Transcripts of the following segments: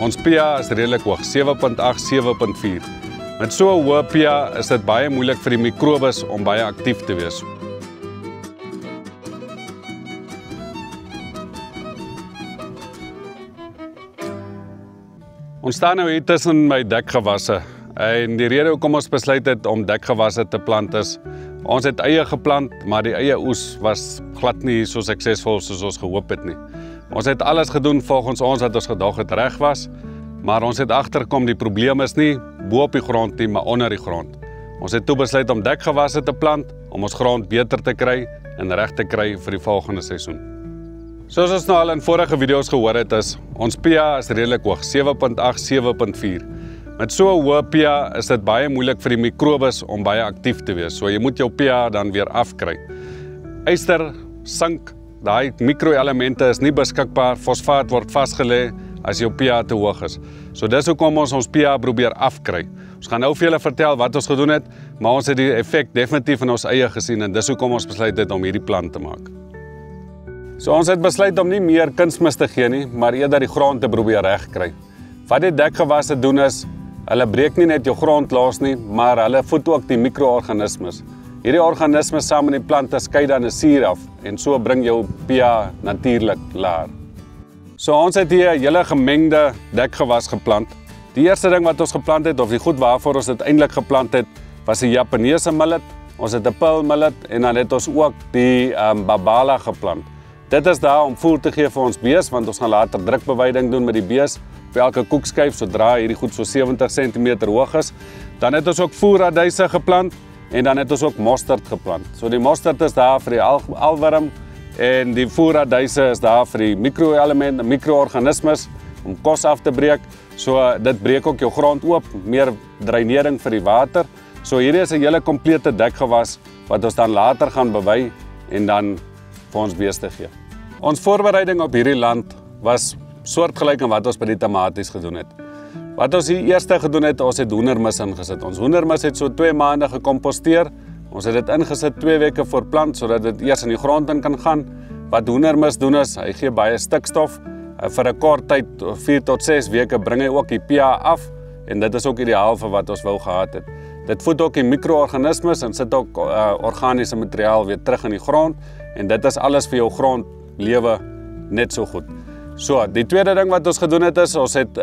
Ons pH is redelik hoog, 7.8, 7.4. Met so 'n hoë pH is dit baie moeilik vir die mikrobes om baie aktief te wees. Ons staan nou hier tussen my dekgewasse en die rede hoekom ons besluit het om dekgewasse te plant is, ons het eie geplant, maar die eie oes was glad nie so suksesvol soos ons gehoop het nie. Ons het alles gedoen volgens ons wat ons gedog het reg was, maar ons het agtergekom die probleem is nie bo op die grond nie, maar onder die grond. Ons het toe besluit om dekgewasse te plant, om ons grond beter te kry en reg te kry vir die volgende seisoen. Soos ons nou al in vorige video's gehoor het is, ons pH is redelik hoog, 7.8, 7.4. Met so 'n hoë pH is dit baie moeilik vir die mikrobes om baie aktief te wees, so jy moet jou pH dan weer afkry. Yster, sink, daai mikroelemente is nie beskikbaar, fosfaat word vasgelê as jou pH te hoog is. So dis hoekom ons pH probeer afkry. Ons gaan nou vir julle vertel wat ons gedoen het, maar ons het die effek definitief in ons eie gesien en dis hoekom ons besluit het om hierdie plant te maak. So ons het besluit om nie meer kunsmis te gee nie, maar eerder die grond te probeer regkry. Wat die dekgewasse doen is, hulle breek nie net jou grond los nie, maar hulle voed ook die mikroorganismes. Hierdie organismes saam met die plante skei dan 'n suur af en so bring jou pH natuurlik laer. So ons het hier 'n hele gemengde dekgewas geplant. Die eerste ding wat ons geplant het, of die goed waarvoor ons dit eintlik geplant het, was die Japaneese millet, ons het 'n pearl millet en dan het ons ook die babala geplant. Dit is daar om voer te gee vir ons bees, want ons gaan later drukbeweiding doen met die bees vir elke koekskyf sodra hierdie goed so 70 cm hoog is. Dan het ons ook voerradyse geplant en dan het ons ook mosterd geplant. So die mosterd is daar vir die alwurm en die voerradyse is daar vir die mikroelemente, mikroorganismes om kos af te breek. So dit breek ook jou grond oop, meer dreinering vir die water. So hierdie is 'n hele komplete dekgewas wat ons dan later gaan bewei en dan vir ons beeste gee. Ons voorbereiding op hierdie land was soortgelyk aan wat ons by die tamaties gedoen het. Wat ons hier eerste gedoen het, ons het hoendermis ingesit. Ons hoendermis het so 2 maande gekomposteer. Ons het dit ingesit 2 weke voor plant, sodat dit eers in die grond in kan gaan. Wat hoendermis doen is, hy gee baie stikstof. Vir 'n kort tyd, 4 tot 6 weke, bring hy ook die pH af. En dit is ook ideaal vir wat ons wou gehad het. Dit voed ook die mikroorganismes en sit ook organiese materiaal weer terug in die grond. En dit is alles vir jou grondlewe net so goed. So, die tweede ding wat ons gedoen het is, ons het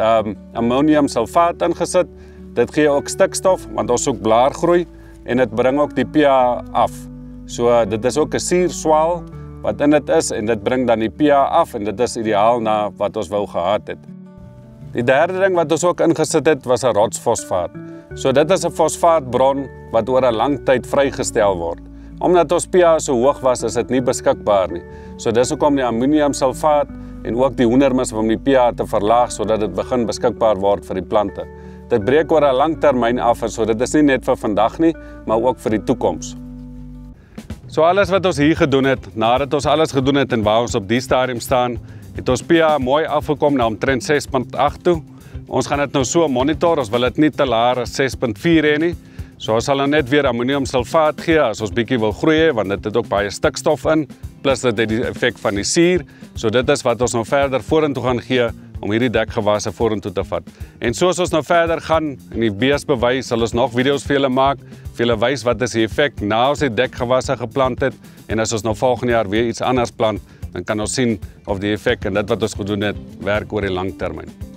ammoniumsulfaat ingesit. Dit gee ook stikstof, want ons soek blaargroei en dit bring ook die pH af. So, dit is ook 'n suurswaal wat in dit is en dit bring dan die pH af en dit is ideaal na wat ons wou gehad het. Die derde ding wat ons ook ingesit het, was 'n rotsfosfaat. So, dit is 'n fosfaatbron wat oor 'n lang tyd vrygestel word. Omdat ons pH so hoog was, is dit nie beskikbaar nie. So dis hoekom die ammoniumsulfaat en ook die hoendermis om die pH te verlaag sodat dit begin beskikbaar word vir die plante. Dit breek oor 'n lang termyn af, so dit is nie net vir vandag nie, maar ook vir die toekoms. So alles wat ons hier gedoen het, nadat ons alles gedoen het en waar ons op die stadium staan, het ons pH mooi afgekom na omtrent 6.8 toe. Ons gaan dit nou so monitor, ons wil dit nie te laer as 6.4 hê nie. So ons sal nou net weer ammoniumsulfaat gee as ons bietjie wil groei, want dit het ook baie stikstof in, plus dit het die effek van die suur. So dit is wat ons nou verder vorentoe gaan gee om hierdie dekgewasse vorentoe te vat. En soos ons nou verder gaan en die bees bewys, sal ons nog video's vir julle maak, vir julle wys wat is die effek na ons die dekgewasse geplant het en as ons nou volgende jaar weer iets anders plant, dan kan ons sien of die effek en dit wat ons gedoen het werk oor die lang termyn.